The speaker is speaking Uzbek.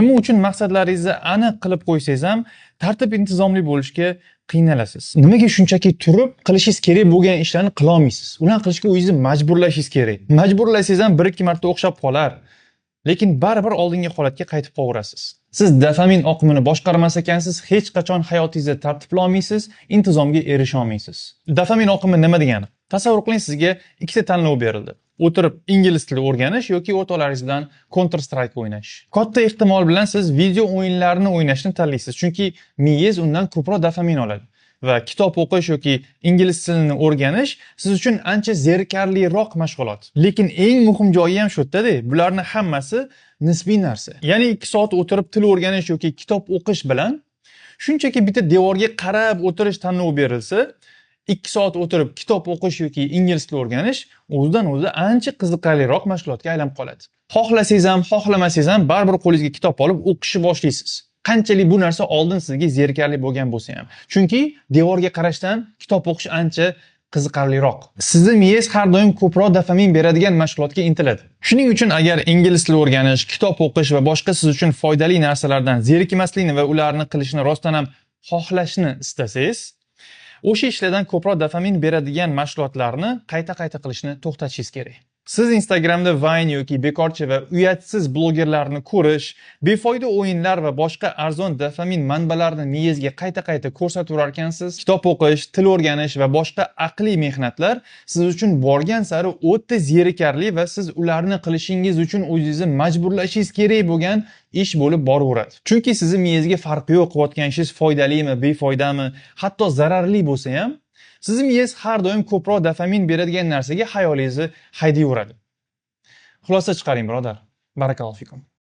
Nima uchun maqsadlaringizni aniq qilib qo'ysangiz ham tartib intizomli bo'lishga qiynalasiz. Nimaga shunchaki turib qilishingiz kerak bo'lgan ishlarni qila olmaysiz? Ularni qilishga o'zingizni majburlashingiz kerak. Majburlasangiz ham 1-2 marta o'xshab qolar. Lekin baribir oldingi holatga qaytib qolaverasiz. Siz dopamin oqimini boshqarmas ekansiz, hech qachon hayotingizni tartibla olmaysiz, intizomga erisha olmaysiz. Dopamin oqimi nima degani? Tasavvur qiling, sizga ikkita tanlov berildi. O'tirib ingliz tili o'rganish yoki o'rtoqlaringiz bilan Counter Strike o'ynash. Katta ehtimol bilan siz video o'yinlarini o'ynashni tanlaysiz, chunki miyangiz undan ko'proq dopamin oladi. Va kitob o'qish yoki ingliz tilini o'rganish siz uchun ancha zerikarliroq mashg'ulot. Lekin eng muhim joyi ham shu yerda-da, bularning hammasi nisbiy narsa. Ya'ni 2 soat o'tirib til o'rganish yoki kitob o'qish bilan shunchaki bitta devorga qarab o'tirish tanlovi berilsa, 2 soat o'tirib kitob o'qish yoki ingliz tili o'rganish o'zidan o'zi ancha qiziqarliroq mashg'ulotga aylanib qoladi. Xohlasangiz ham, xohlamasangiz ham baribir qo'lingizga kitob olib o'qishni boshlaysiz. Qanchalik bu narsa oldin sizga zerikarli bo'lgan bo'lsa ham. Chunki devorga qarashdan kitob o'qish ancha qiziqarliroq. Sizning miyangiz har doim ko'proq dopamin beradigan mashg'ulotga intiladi. Shuning uchun agar ingliz tili o'rganish, kitob o'qish va boshqa siz uchun foydali narsalardan zerikmaslikni va ularni qilishni rostdan ham xohlashni istasangiz, o'sha ishlardan ko'proq dopamin beradigan mashg'ulotlarni qayta-qayta qilishni to'xtatishingiz kerak. Siz Instagramda Vine yoki bekorchi va uyatsiz blogerlarni ko'rish, befoyda o'yinlar va boshqa arzon dopamin manbalarini miyangizga qayta-qayta ko'rsataverar ekansiz. Kitob o'qish, til o'rganish va boshqa aqliy mehnatlar siz uchun borgan sari o'ta zerikarli va siz ularni qilishingiz uchun o'zingizni majburlashingiz kerak bo'lgan ish bo'lib boraveradi. Chunki sizning miyangizga farqi yo'q, qilayotgan ishingiz foydalimi, befoydami, hatto zararli bo'lsa ham, sizning miyangiz har doim ko'proq dopamin beradigan narsaga xayolingizni haydayveradi. Xulosa chiqaring, birodar. Barakallohu fikum.